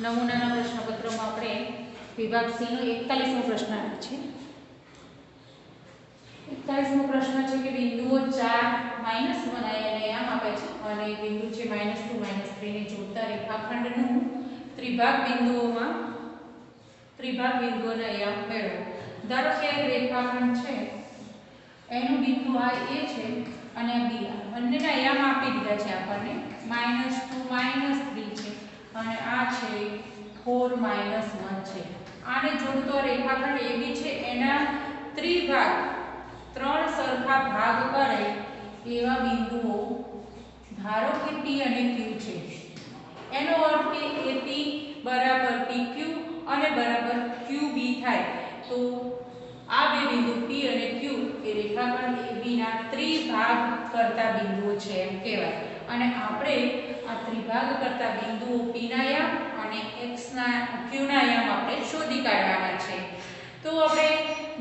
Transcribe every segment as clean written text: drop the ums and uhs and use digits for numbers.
નમૂનાના પ્રશ્નપત્રમાં આપણે વિભાગ સી નો 41મો પ્રશ્ન આવે છે. 41મો પ્રશ્ન છે કે બિંદુઓ 4 -1 અને આમ આપે છે અને બિંદુ છે -2 -3 ને જોડતા રેખાખંડનું ત્રિભાગ બિંદુઓના આયામ મેળવો. ધારો કે એક રેખાખંડ છે એનું બિંદુ આ A છે અને આ B. બંનેના આયામ આપી દીધા છે આપણને. -2 -3 છે અને આ છે 4 -1 છે. આને જોડતો રેખાખંડ AB છે એના ત્રિભાગ ત્રણ સરખા ભાગ કરે એવા બિંદુઓ ધારો કે P અને Q છે. એનો અર્થ કે AP બરાબર PQ અને બરાબર QB થાય. તો આ બે બિંદુ P અને Q એ રેખાખંડ AB ના ત્રિભાગ કરતા બિંદુઓ છે એમ કહેવાય. અને આપણે આ ત્રિભાગ કરતા બિંદુઓ P ના આયામ અને Q ના આયામ આપણે શોધી કાઢવાના છે. તો આપણે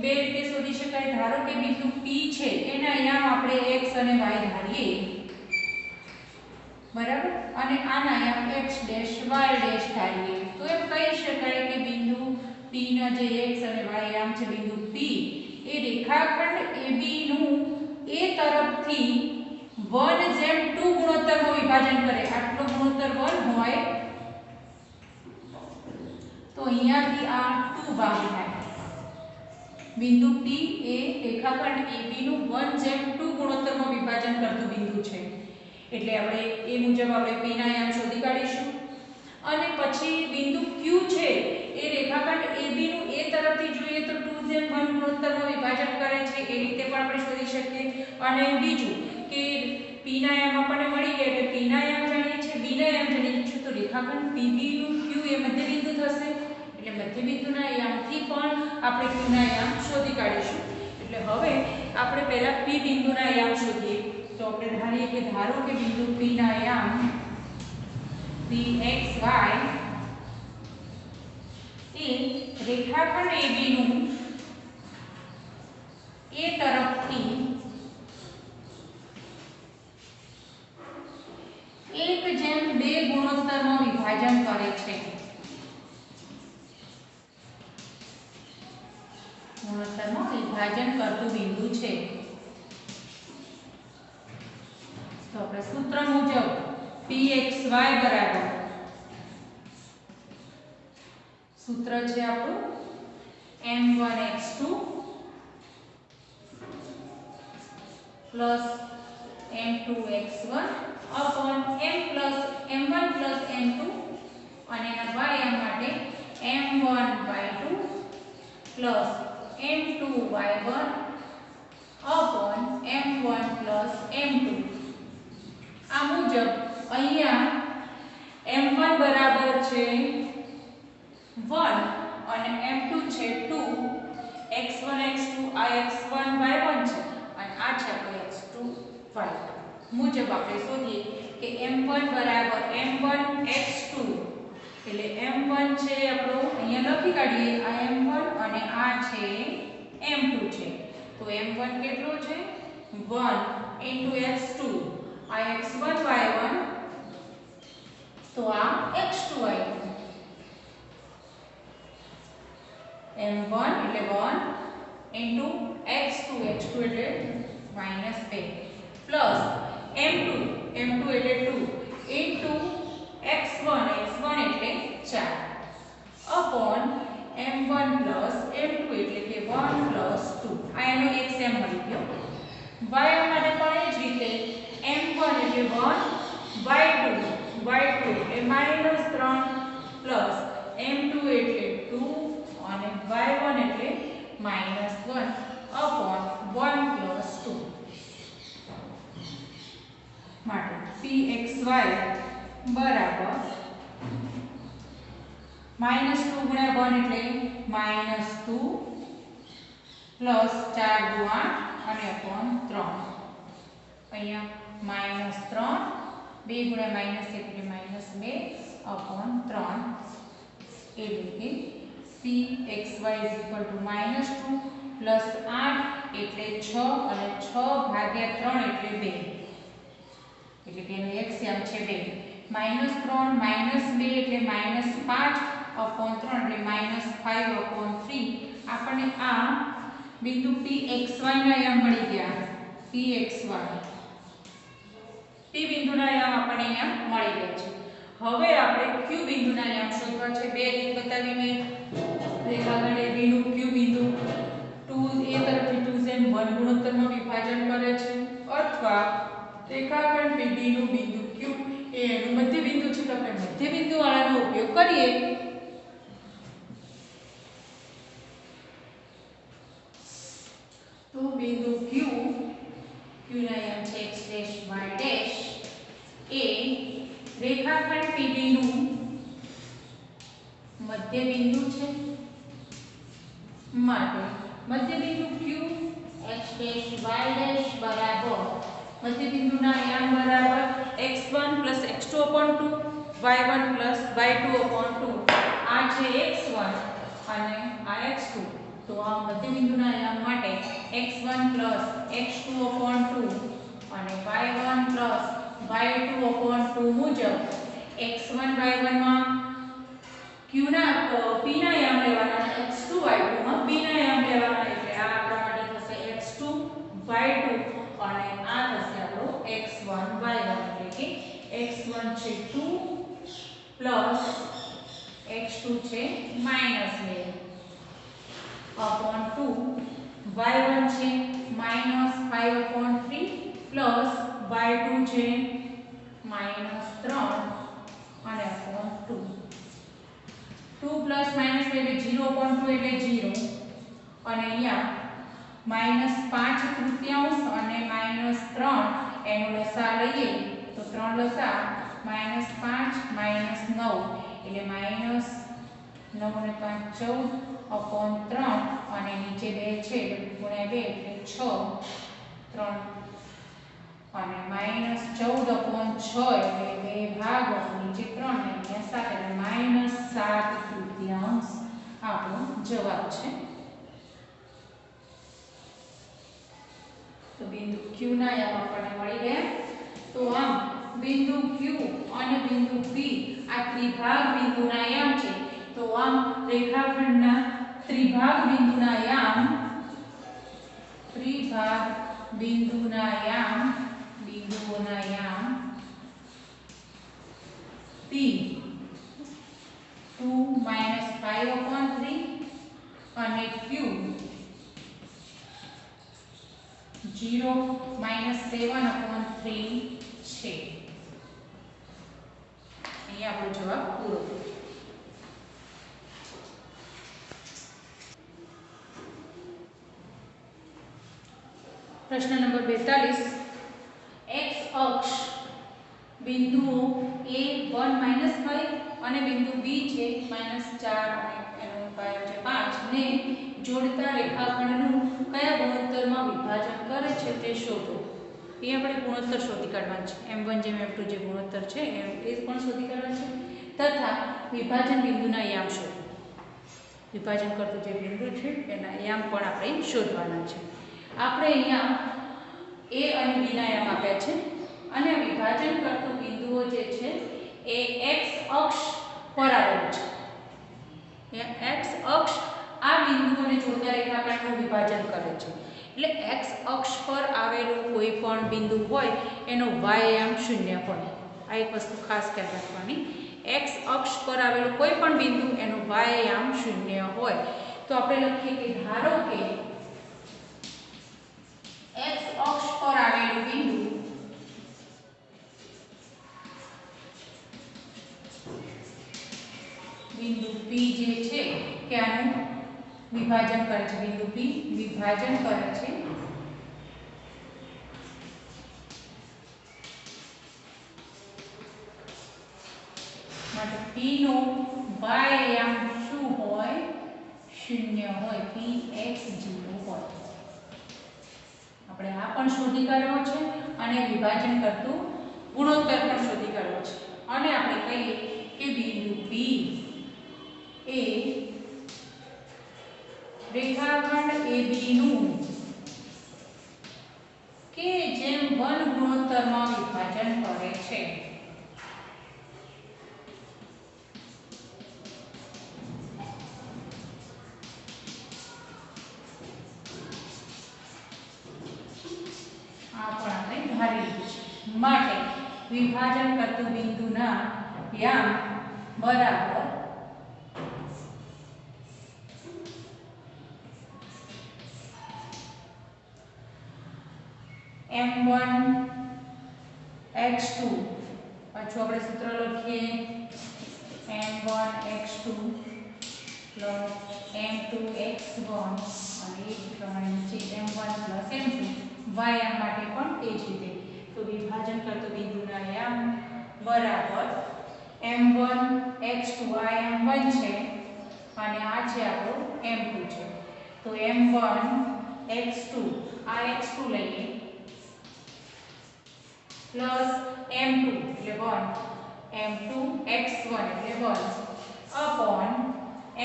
બે રીતે શોધી શકાય. ધારો કે બિંદુ P છે એના આયામ આપણે x અને y ધારીએ, બરાબર, અને આના આયામ x ડેશ y ડેશ ધારીએ. તો એમ કહી શકાય કે બિંદુ P ના જે x અને y આયામ છે બિંદુ P એ રેખાખંડ AB નું A તરફથી 1:2 ગુણોત્તરમાં વિભાજન કરે. આટલો ગુણોત્તર 1 હોય તો અહીંયાથી આ 2 ભાગ થાય. બિંદુ P એ રેખાખંડ AB નું 1:2 ગુણોત્તરમાં વિભાજન કરતું બિંદુ છે. એટલે આપણે એ મુજબ આપણે P ના આયામ શોધી કાઢીશું. અને પછી બિંદુ Q છે એ રેખાખંડ AB નું A તરફથી જોઈએ તો 2:1 ગુણોત્તરમાં વિભાજન કરે છે. એ રીતે પણ આપણે શોધી શકીએ. અને બીજું કે P ના આયામ આપણને મળી ગયા એટલે P ના આયામ જાણીએ છીએ, B ના આયામ જાણીએ છીએ. તો રેખાખંડ PB નું Q એ મધ્યબિંદુ થશે. એટલે મધ્યબિંદુના આયામથી પણ આપણે Q ના આયામ શોધી કાઢીશું. એટલે હવે આપણે પહેલા P બિંદુના આયામ શોધીએ. તો આપણે ધારીએ કે ધારો કે બિંદુ P ના આયામ Px y એ રેખાખંડ AB નું A તરફથી 1:2 ગુણોત્તરમાં વિભાજન કરે છે. ગુણોત્તરમાં વિભાજન કરતું બિંદુ છે. તો આપણે સૂત્ર મુજબ Pxy બરાબર, સૂત્ર છે આપણું m1x2 plus m2x1 upon m1 plus m2 અને એના y માટે m1y2 plus m2y1 upon m1 plus m2. આ મુજબ અહીંયા m1 બરાબર છે 1 અને m2 છે 2, x1 x2 આ x1 y1 છે અને આ છે આપણો x2 y2. મુજબ આપણે શોધીએ કે m1 બરાબર m1 x2 એટલે m1 છે આપણો અહીંયા લખી કાઢીએ આ m1 અને આ છે m2 છે. તો m1 કેટલો છે 1 x2 આ x1 y1 તો આ x2 y2. m1 એટલે 1 x2 x2 એટલે -2 પ્લસ m2 એટલે 2 x1 x1 એટલે 4 અપોન m1 પ્લસ m2 એટલે કે 1 પ્લસ 2. આ એનો એક સેમ મળી ગયો. y માટે પણ એ જ રીતે m1 એટલે 1 y2 એટલે -3 પ્લસ m2 એટલે 2 અને y1 એટલે -1 અપોન 1 પ્લસ 2. માટે Pxy બરાબર -2 ગુણ્યા 1 એટલે -2 પ્લસ 4 દુ 8 અને અપોન 3. અહીંયા -3 2 ગુણ્યા -1 એટલે -2 અપોન 3 એટલે કે Pxy -2 પ્લસ 8 એટલે 6 અને 6 ભાગ્યા 3 એટલે 2 એટલે કે એનો એક્સ આમ છે 2. -3 -2 એટલે -5/3 એટલે -5/3 આપણને આ બિંદુ pxy ના આયામ મળી ગયા. pxy p બિંદુના આયામ આપણને અહીંયા મળી ગયા છે. હવે આપણે q બિંદુના આયામ શોધવા છે. બે રીત બતાવી મેં. રેખાખંડ AB નું q બિંદુ 2a તરફથી 2/1 ગુણોત્તરમાં વિભાજન કરે છે, અથવા રેખાખંડ PB નું બિંદુ q એ એનું મધ્ય બિંદુ છે, તો આપણે મધ્ય બિંદુ વાળાનો ઉપયોગ કરીએ. તો બિંદુ q ના આયામ છે x' y' એ રેખાખંડ PB નું મધ્ય બિંદુ છે. માટે મધ્ય બિંદુ q x' y' બરાબર મધ્ય બિંદુના આયામ બરાબર x1 + x2/2 y1 + y2/2. આ છે x1 અને આ x2. તો આ મધ્ય બિંદુના આયામ માટે x1 + x2/2 અને y1 + y2/2 મુજબ x1 y1 માં q ના p ના આયામ લેવાના, x2 y2 માં b ના આયામ લેવાના. એટલે આ આપણા માટે થશે x2 y2 અને આ થશે આપણો x1 y1. એટલે કે x1 છે 2 પ્લસ x2 છે -2/2 y1 છે -5/3 પ્લસ y2 છે -3 અને /2. 2 પ્લસ માઈનસ એટલે 0/2 એટલે 0 અને અહીંયા -5/3 અને -3 એનો લસા લઈએ તો 3 લસા -5 -9 એટલે -9 ને 5 14/3 અને નીચે 2 છે ગુણ્યા 2 એટલે 6 3 અને -14/6 એટલે 2 ભાગ નીચે 3 ને અહીંયા 7 એટલે -7/3 આપણો જવાબ છે. તો બિંદુ q ના આયામ આપણને મળી ગયા. તો આમ બિંદુ q અને બિંદુ p આ ત્રિભાગ બિંદુના આયામ છે. તો આમ રેખાખંડના ત્રિભાગ બિંદુના આયામ બિંદુઓના આયામ p 2 - 5/3 અને q 0 - 7/3 છે. અહીંયા આપણો જવાબ પૂરો થયો. પ્રશ્ન નંબર 42. x અક્ષ બિંદુઓ a1 - 5 અને બિંદુ b છે -4 અને એનો પાયો છે 5 ને જોડતા રેખાખંડનું કયા ગુણોત્તરમાં વિભાજન કરે છે તે શોધો. એ આપણે ગુણોત્તર શોધી કાઢવાનું છે. m1 જેમ m2 જે ગુણોત્તર છે એ પણ શોધી કાઢવાનું છે, તથા વિભાજન બિંદુના આયામ શોધો. વિભાજન કરતું જે બિંદુ છે એના આયામ પણ આપણે શોધવાના છે. આપણે અહીંયા a અને b ના આયામ આપ્યા છે અને વિભાજન કરતું બિંદુઓ જે છે એ x અક્ષ પર આવેલું છે. x અક્ષ આ બિંદુઓને જોડતા રેખાખંડનું વિભાજન કરે છે. એટલે x અક્ષ પર આવેલું કોઈ પણ બિંદુ હોય એનો y આયામ 0 હોય. આ એક વસ્તુ ખાસ ખ્યાલ રાખવાની. x અક્ષ પર આવેલું કોઈ પણ બિંદુ એનો y આયામ 0 હોય. તો આપણે લખીએ કે ધારો કે x અક્ષ પર આવેલું બિંદુ p જે છે કે આનું વિભાજન કરે છે. બિંદુ p વિભાજન કરે છે માટે p નો y આયામ શું હોય? 0 હોય. px0 હોય. આપણે આ પણ શોધી કાઢવો છે અને વિભાજન કરતું ગુણોત્તર પણ શોધી કાઢવો છે. અને આપણે કહીએ કે બિંદુ p એ રેખાખંડ AB નું કે જેમ 1 ગુણોત્તરમાં વિભાજન કરે છે. આ પણ આપણે ધારી લીધું છે. માટે વિભાજન કરતું બિંદુના યામ બરાબર m1 x2 પાછું આપણે સૂત્ર લખીએ m1 x2 m2 x1 અને એ પ્રમાણે નીચે m1 m2 યામ માટે પણ તે જ રીતે. તો વિભાજન કરતું બિંદુના યામ બરાબર m1 x2 આ m1 છે અને આ છે આપણો m2 છે. તો m1 x2 આ x2 લઈએ પ્લસ m2 એટલે 1 m2 x1 એટલે 1 અપોન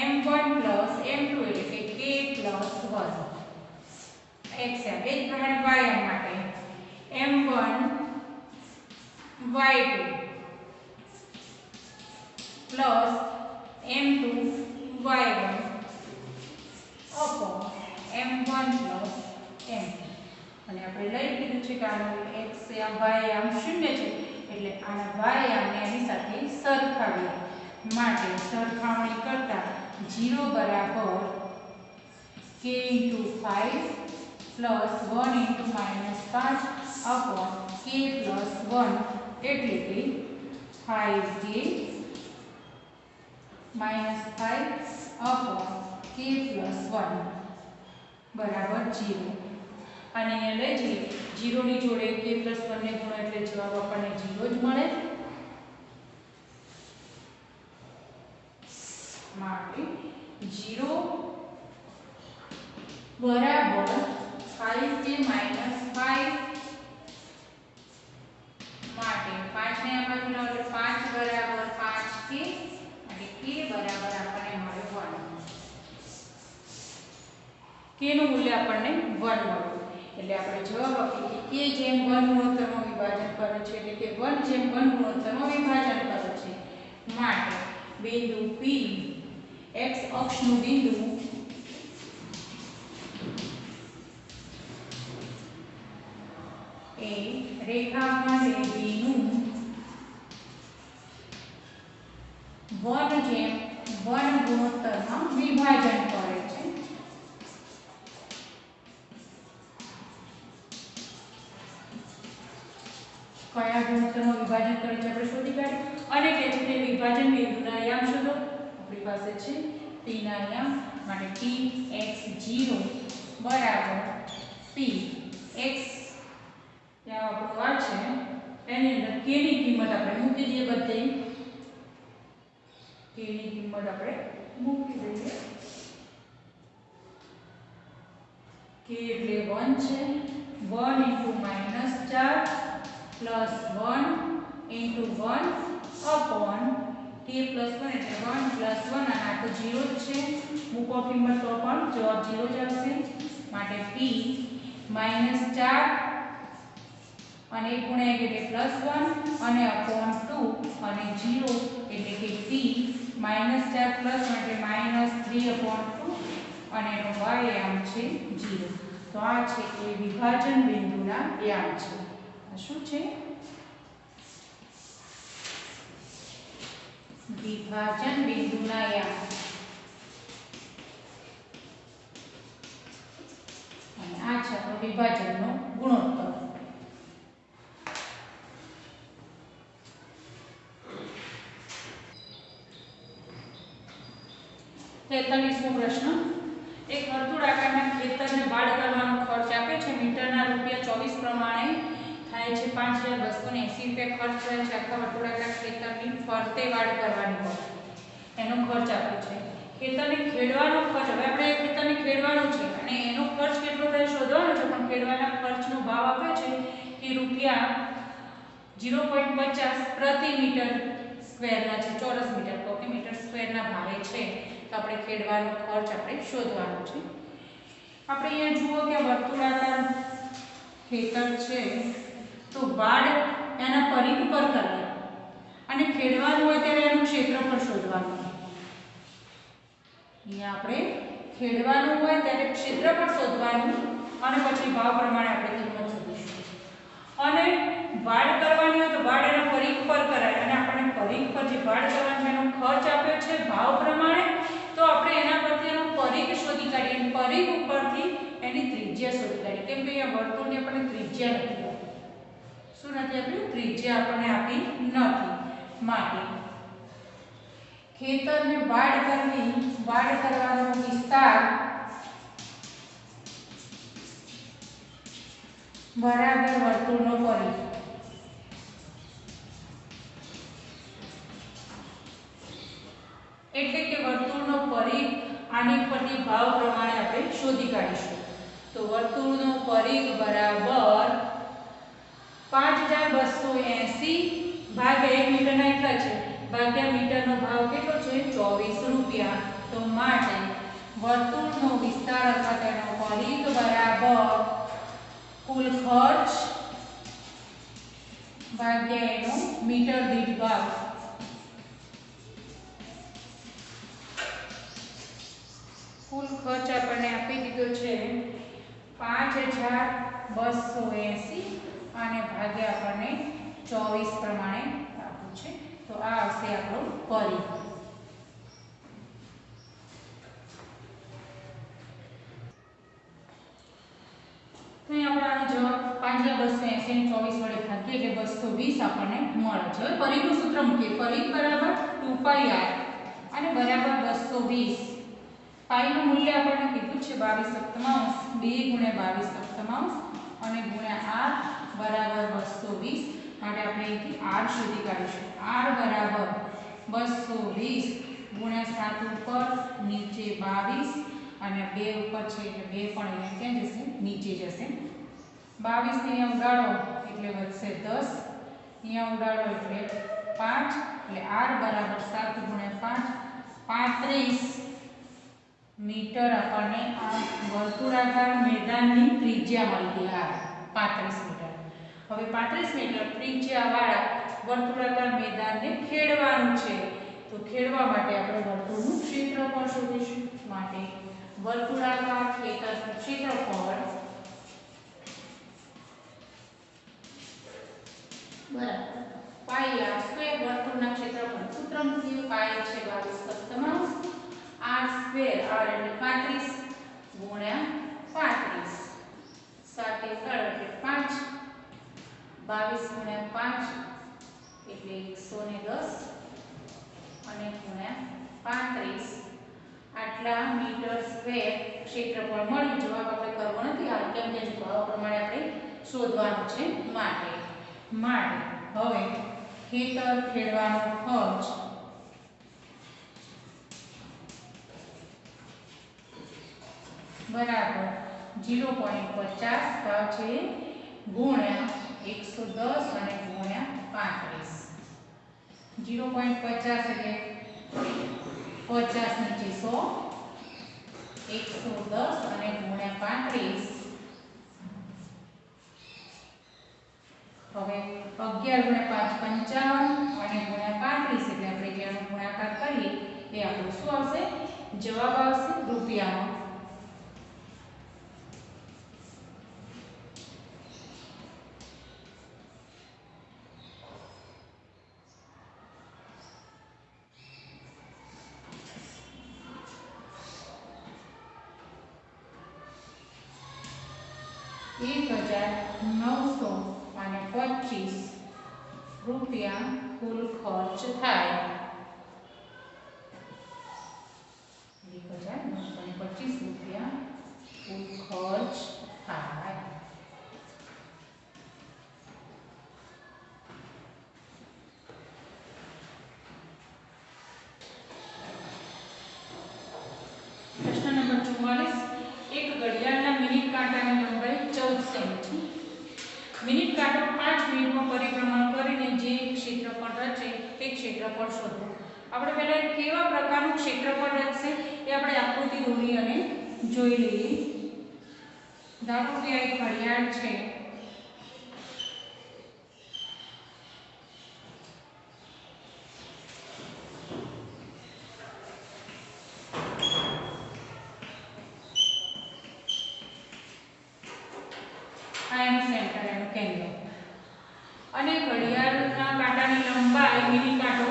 m1 પ્લસ m2 એટલે કે k પ્લસ 1 x એમ. એ જ પ્રમાણે y માટે m1 y2 plus m2 y1 upon m1 plus m2 અને આપણે લઈ લીધું છે કે આનો x આમ y આમ 0 છે એટલે આના y આમને એની સાથે સરખાવીએ. માટે સરખામણી કરતા 0 બરાબર k * 5 plus 1 * -5 upon k plus 1 એટલે કે 5k -5 અપોન k પ્લસ 1 બરાબર 0. અને અહીંયા લઈ જઈએ 0 ની જોડે k પ્લસ 1 ને ગુણો એટલે જવાબ આપણને 0 જ મળે. માટે 0 બરાબર 5k - 5 માટે 5 ને આમાં ગુણાવો એટલે 5 બરાબર 5k અને k બરાબર આપણને મળે 1. k નું મૂલ્ય આપણને 1 મળ્યું. એટલે આપણે જવાબ આપીએ કે k જેમ 1 ગુણોત્તરમાં વિભાજન કરે છે એટલે કે 1 જેમ 1 ગુણોત્તરમાં વિભાજન કરે છે. માટે બિંદુ P x અક્ષનું બિંદુ એ રેખાખંડ AB નું 1 જેમ 1 ગુણોત્તરમાં વિભાજન કરે છે. કયા ગુણોત્તરમાં વિભાજન કરે છે આપણે શોધી કાઢીએ અને કે છે કે વિભાજન બિંદુના યામ શોધો. આપણી પાસે છે P ના યામ માટે P x0 બરાબર P x ત્યાં આપણું આ છે એની અંદર k ની કિંમત આપણે મૂકી દઈએ બધે. k ની કિંમત આપણે મૂકી દઈએ. k એટલે 1 છે 1 * -4 પ્લસ 1 * 1 અપોન k પ્લસ 1 એટલે 1 પ્લસ 1 અને આ તો 0 જ છે. મૂકો કિંમત તો પણ જવાબ 0 જ આવશે. માટે p -4 અને 1 * 1 એટલે +1 અને અપોન 2 અને 0 એટલે કે p -4 + 1 એટલે -3/2 અને એનો y યામ છે 0. તો આ છે એ વિભાજન બિંદુના યામ છે. આ શું છે? વિભાજન બિંદુના યામ. અને આ છે આપણો વિભાજનનો ગુણોત્તર. તેતાલીસમો પ્રશ્ન. એક વર્તુળાકારના ખેતરને બાડ કરવાનો ખર્ચ આપે છે મીટરના ₹24 પ્રમાણે થાય છે 5280 ખર્ચ થાય છે આખા વર્તુળાકાર ખેતરની ફરતે વાડ કરવાની હોય એનો ખર્ચ આપે છે. ખેતરને ખેડવાનો ખર્ચ હવે આપણે ખેતરને ખેડવાનું છે અને એનો ખર્ચ કેટલો થાય શોધવાનો છે પણ ખેડવાના ખર્ચનો ભાવ આપ્યો છે કે ₹0.50 પ્રતિ મીટર સ્ક્વેરના છે ચોરસ મીટર પ્રતિ મીટર સ્ક્વેરના ભાવે છે. તો આપણે ખેડવાનો ખર્ચ આપણે શોધવાનો છે. આપણે અહીંયા જુઓ કે વર્તુળાકાર ખેતર છે તો વાડ એના પરિઘ પર કરીએ અને ખેડવાનું હોય ત્યારે એનું ક્ષેત્રફળ શોધવાનું. અહીંયા આપણે ખેડવાનું હોય ત્યારે ક્ષેત્રફળ શોધવાનું અને પછી ભાવ પ્રમાણે આપણે કિંમત શોધીશું. અને વાડ કરવાની હોય તો વાડ એના પરિઘ પર કરાય અને આપણને પરિઘ પર જે વાડ કરવાનો છે એનો ખર્ચ આપ્યો છે ભાવ પ્રમાણે, તો આપણે એના પરથી એનો પરિઘ શોધી કાઢીએ અને પરિઘ ઉપરથી એની ત્રિજ્યા શોધી કાઢીએ. કેમ કે અહીંયા વર્તુળની આપણને ત્રિજ્યા નથી આપી. શું નથી આપ્યું? ત્રિજ્યા આપણને આપી નથી. માટે ખેતરને વાડ કરવાનો વિસ્તાર બરાબર વર્તુળનો પરિઘ. એટલે કે વર્તુળનો પરિઘ આની પરથી ભાવ પ્રમાણે આપણે શોધી કાઢીશું. તો વર્તુળનો પરિઘ બરાબર 5280 ભાગ્યા 1 મીટરના એટલા છે, ભાગ્યા મીટરનો ભાવ કેટલો છે? 24 રૂપિયા. તો માટે વર્તુળનો વિસ્તાર અથવા તેનો પરિઘ બરાબર કુલ ખર્ચ ભાગ્યા એનો મીટર દીઠ ભાવ. કુલ ખર્ચ આપણને આપી દીધો છે 5280 અને ભાગ્યા આપણને 24 પ્રમાણે આપ્યું છે. તો આ આવશે આપણો પરિઘ. તો અહીં આપણે આનો જવાબ 5280 ને 24 વડે ભાગીએ એટલે 220 આપણને મળે છે. હવે પરિઘનું સૂત્ર મૂકીએ. પરિઘ બરાબર 2πr અને બરાબર 220. પાઈનું મૂલ્ય આપણને કીધું છે 22 2 × 22 અને ગુણ્યા r બરાબર 220. માટે આપણે અહીંથી r શોધી કાઢીશું. r બરાબર 220 ગુણ્યા 7 ઉપર નીચે 22 અને 2 ઉપર છે એટલે 2 પણ અહીંયા ક્યાં જશે? નીચે જશે. 22 ને અહીંયા ઉડાડો એટલે વધશે 10, અહીંયા ઉડાડો એટલે 5 એટલે r બરાબર 7 ગુણ્યા 5 35 મીટર આપણને આ વર્તુળાકાર મેદાનની ત્રિજ્યા મળી ગઈ. r 35 metre. હવે 35 મીટર ત્રિજ્યાવાળા વર્તુળાકાર મેદાનને ખેડવાનું છે. તો ખેડવા માટે આપણે વર્તુળનું ક્ષેત્રફળ શોધીશું. માટે વર્તુળાકાર ખેતરનું ક્ષેત્રફળ બરાબર પાઈ r સ્ક્વેર. વર્તુળના ક્ષેત્રફળ સૂત્ર મૂકીએ. પાઈ છે 22 r સ્ક્વેર, r એટલે 35 ગુણ્યા 35 7 એટલે 5 22 ગુણ્યા 5 એટલે 110 અને ગુણ્યા 35 આટલા મીટર સ્ક્વેર ક્ષેત્રફળ મળ્યું. જવાબ આપણે કરવો નથી આ કેમ કે ભાવ પ્રમાણે આપણે શોધવાનું છે. માટે હવે ખેતર ખેડવાનો ખર્ચ બરાબર 0.50 ભાવ છે ગુણ્યા 110 અને ગુણ્યા 35. 0.50 એટલે 50 નીચે 100, 110 અને ગુણ્યા 35. હવે 11 ગુણ્યા 5 55 અને ગુણ્યા 35 એટલે આપણે જેનો ગુણાકાર કરીએ એ આપણું શું આવશે? જવાબ આવશે રૂપિયામાં. ₹1925 કુલ ખર્ચ થાય. 1925 કુલ ખર્ચ થાય. પ્રશ્ન નંબર 44. એક ઘડિયાળના મિનિટ કાંટાની લંબાઈ 14 સેમી છે. મિનિટ કાંટો 5 મિનિટમાં પરિભ્રમણ કરીને જે ક્ષેત્રફળ રચે તે ક્ષેત્રફળ શોધો. આપણે પહેલા કેવા પ્રકારનું ક્ષેત્રફળ રચશે એ આપણે આકૃતિ દોરી અને જોઈ લઈએ. ધારો કે આ એક ઘડિયાળ છે. આ એનું સેન્ટર, એનું કેન્દ્ર. અને ઘડિયાળના કાંટાની લંબાઈ મિનિટ કાંટો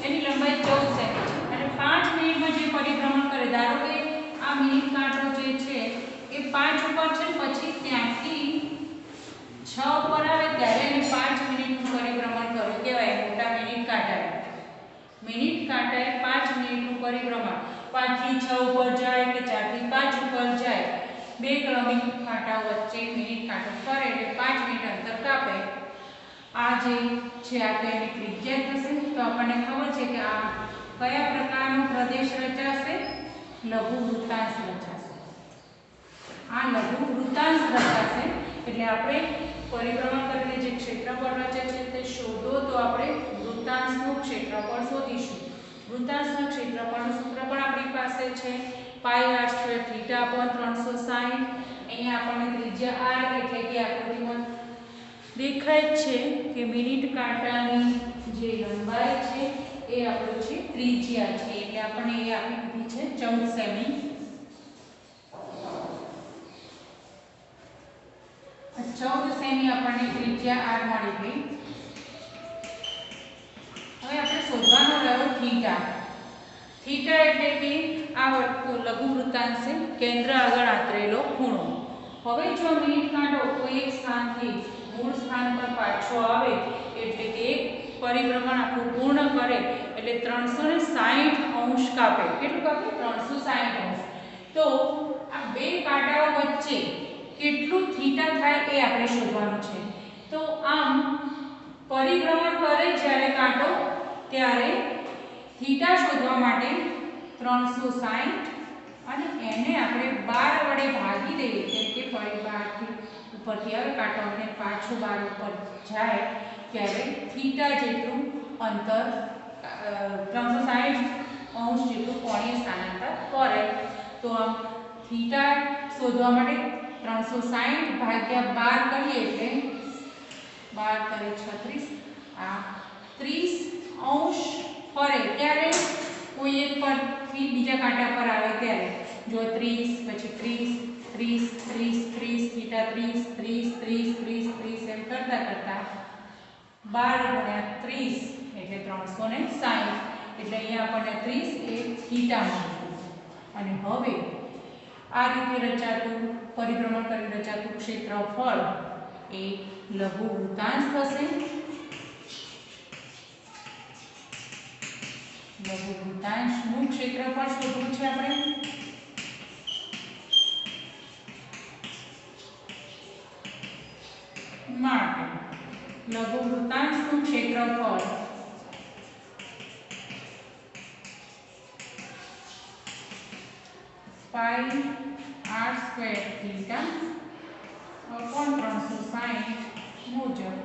એની લંબાઈ 14 સેમી છે અને 5 મિનિટમાં જે પરિભ્રમણ કરે, ધારો કે આ મિનિટ કાંટો જે છે એ 5 ઉપર છે, પછી ત્યાંથી 6 ઉપર આવે ત્યારે એને 5 મિનિટનું પરિભ્રમણ કર્યું કહેવાય મોટા મિનિટ કાંટા. મિનિટ કાંટાએ 5 મિનિટનું પરિભ્રમણ 5 થી 6 ઉપર જાય કે 4 થી 5 ઉપર જાય, બે ક્રમિક કાંટાઓ વચ્ચે મિનિટ કાંટો ફરે એટલે 5 મિનિટ અંતર કાપે. આ જે છે આ તો એની ત્રિજ્યા થશે. તો આપણને ખબર છે કે આ કયા પ્રકારનો પ્રદેશ રચાશે? લઘુ વૃત્તાંશ રચાશે. આ લઘુ વૃત્તાંશ રચાશે એટલે આપણે પરિભ્રમણ કરીને જે ક્ષેત્રફળ રચે છે તે શોધો તો આપણે વૃત્તાંશનું ક્ષેત્રફળ શોધીશું. વૃત્તાંશનું ક્ષેત્રફળનું સૂત્ર પણ આપણી પાસે છે πr²θ/360. અહીંયા આપણને ત્રિજ્યા r એટલે કે આકૃતિમાં દેખાય છે કે મિનિટ કાંટાની જે લંબાઈ છે એ આપણું છે ત્રિજ્યા છે એટલે આપણને એ આપી દીધી છે 14 સેમી. 14 સેમી આપણને ત્રિજ્યા r મળી ગઈ. હવે આપણે શોધવાનો રહ્યો થીટા. થીટા એટલે કે આ લઘુ વૃત્તાંશ છે કેન્દ્ર આગળ આંતરેલો ખૂણો. હવે જો મિનિટ કાંટો કોઈ એક સ્થાનથી મૂળ સ્થાન પર પાછો આવે એટલે કે એક પરિભ્રમણ આખું પૂર્ણ કરે એટલે 360 અંશ કાપે. કેટલું કાપે? 360 અંશ. તો આ બે કાંટાઓ વચ્ચે કેટલું થીટા થાય એ આપણે શોધવાનું છે. તો આમ પરિભ્રમણ કરે જ્યારે કાંટો ત્યારે થીટા શોધવા માટે 360 અને એને આપણે 12 વડે ભાગી દઈએ કેમ કે પરિભાગથી ઉપરથી આવે કાંટો અને પાછો 12 ઉપર જાય ત્યારે થીટા જેટલું અંતર 360 અંશ જેટલું કોણીય સ્થાનાંતર કરે. તો આમ થીટા શોધવા માટે 360 ભાગ્યા 12 કરીએ એટલે 12 કરે 36. આ 30 અંશ ફરે ત્યારે કોઈ એક પરથી બીજા કાંટા પર આવે ત્યારે જો 30 પછી 30 30 30 થીટા 30 30 30 30 30 એમ કરતા કરતા 12 ગુણ્યા 30 એટલે 360 એટલે અહીંયા આપણને 30 એ થીટા મળ્યું. અને હવે આ રીતે રચાતું પરિભ્રમણ કરી રચાતું ક્ષેત્રફળ એ લઘુ વૃત્તાંશ થશે. લઘુ વૃત્તાંશનું ક્ષેત્રફળ શોધવું છે આપણે. માટે લઘુ વૃત્તાંશનું ક્ષેત્રફળ πr²θ/360 મુજબ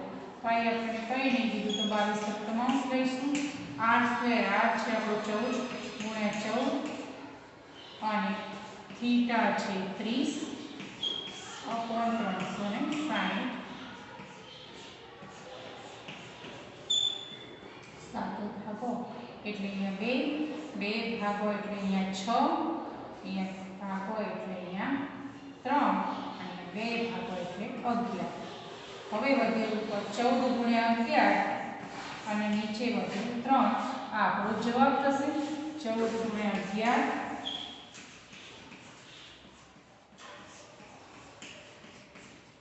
પાઈ આપણે કંઈ નહીં કીધું તો 22 લઈશું. r² r છે આપણો 14 ગુણ્યા 14 અને થીટા છે 30/360 સાતો ભાગો એટલે અહીંયા 2 ભાગો એટલે અહીંયા 6 અહીંયા ભાગો એટલે અહીંયા 3 અને 2 ભાગો એટલે 11. હવે વધે ઉપર 14 ગુણ્યા 11 અને નીચે વધે 3. આ આપણો જવાબ થશે. 14 ગુણ્યા 11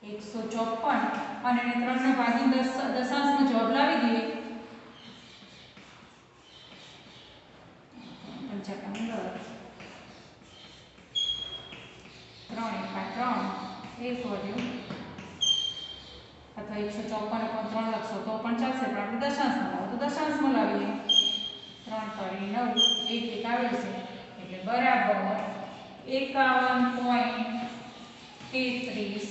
154 અને 3 ને ભાગી દશાંશમાં જવાબ લાવી દઈએ 55 3 એક વધ્યું અથવા 154/3 લખશો તો પણ ચાલશે પણ આપણે દશાંશમાં લાવો તો દશાંશમાં લાવીએ 3 કરી 9 1 આવે છે એટલે બરાબર 51.33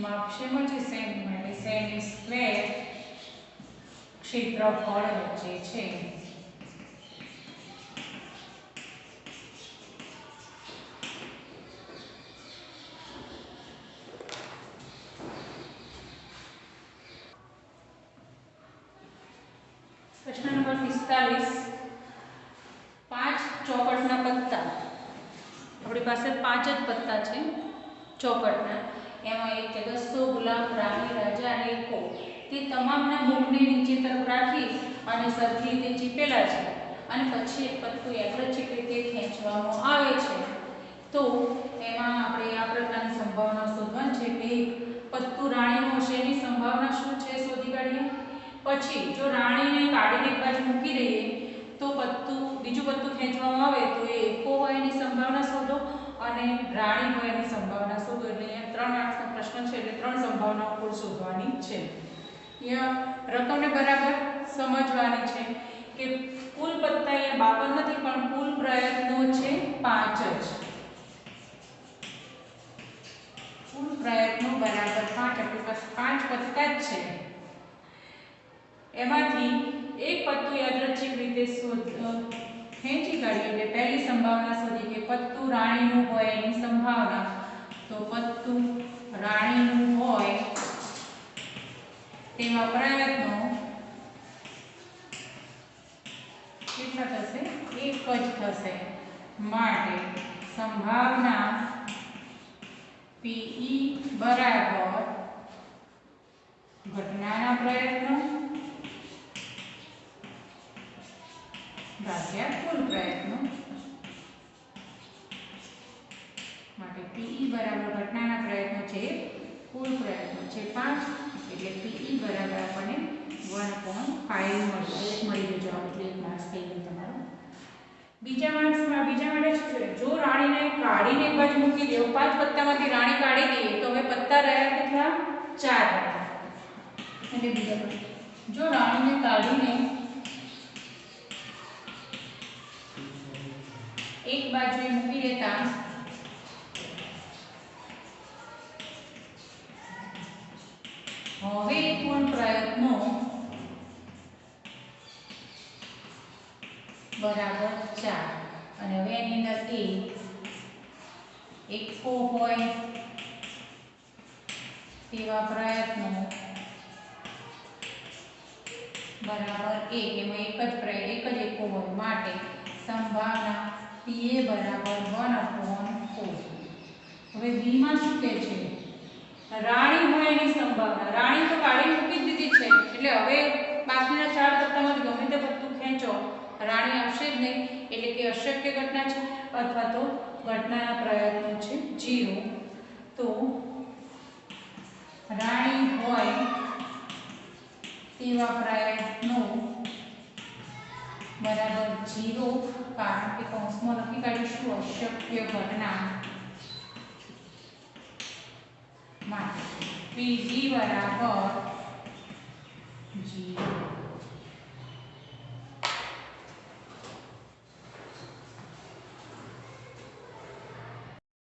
માપ શેમાં છે સેમી માટે સેમી સ્ક્વેર ક્ષેત્રફળ વચ્ચે છે. प्रश्न नंबर 45 5 ચોકટના પત્તા. આપણી પાસે 5 જ પત્તા છે ચોકટના. એમાં એક છે 200 ગુલાબ રાણી રાજા અને એકો. તે તે તમામના મુખને નીચે તરફ રાખી અને સરખી રીતે ચીપેલા છે અને પછી એક પત્તું યાદચ્છિક રીતે ખેંચવામાં આવે છે, તો એમાં આપણે આ પ્રકારની સંભાવના શોધવાની છે કે પત્તું રાણીનું હશે એની સંભાવના શું છે શોધી કાઢીએ. પછી જો રાણીને કાઢીને એક બાજુ મૂકી દઈએ તો બીજું પત્તું ખેંચવામાં આવે તો એ એકો હોય એની સંભાવના શોધો અને રાણી હોય એની સંભાવના શોધો. એટલે અહીંયા 3 માર્ક્સનો પ્રશ્ન છે એટલે 3 સંભાવનાઓ કુલ શોધવાની છે. અહીંયા રકમને બરાબર સમજવાની છે કે કુલ પત્તા અહીંયા 52 નથી પણ કુલ પ્રયત્નો છે 5 જ. કુલ પ્રયત્નો બરાબર 5, આપણી પાસે 5 પત્તા જ છે. એમાંથી એક પત્તું યાદચ્છિક રીતે ખેંચી કાઢીએ એટલે પહેલી સંભાવના શોધી કે પત્તું રાણીનું હોય એની સંભાવના. તો પત્તું રાણીનું હોય તેમાં પ્રયત્નો કેટલા થશે? 1 જ થશે. માટે સંભાવના PE બરાબર ઘટનાના પ્રયત્નો ભાગ્યા કુલ પ્રયત્નો. માટે PE બરાબર ઘટનાના પ્રયત્નો છે કુલ પ્રયત્નો છે 5 એટલે PE બરાબર આપણને 1.5 મળી જવાનું એટલે 1 માર્ક્સ થઈ ગયો તમારો. બીજા માર્ક્સમાં બીજા માટે શું છે? જો રાણીને કાઢીને એક બાજુ મૂકી દો, 5 પત્તામાંથી રાણી કાઢી દઈએ તો હવે પત્તા રહ્યા કેટલા? 4 હતા. એટલે બીજા પર જો રાણીને કાઢીને એક બાજુએ મૂકી દેતા હવે કુલ પ્રયત્નો બરાબર 4 અને હવે એની અંદર એકો હોય તેવા પ્રયત્નો બરાબર 1, એમાં એક જ એકો હોય માટે સંભાવના PA બરાબર 1/4. હવે બી માં શું કહે છે? રાણી હોય એની સંભાવના. રાણી તો કાઢી મૂકી દીધી છે એટલે હવે બાકીના 4 પત્તામાંથી ગમે તે પત્તું ખેંચો રાણી આવશે જ નહીં એટલે કે અશક્ય ઘટના છે અથવા તો ઘટનાના પ્રયત્નો છે 0. તો રાણી હોય તેવા પ્રયત્નો બરાબર 0 કારણ કે કૌંસમાં લખી કાઢીશું અશક્ય ઘટના માટે PG બરાબર 0.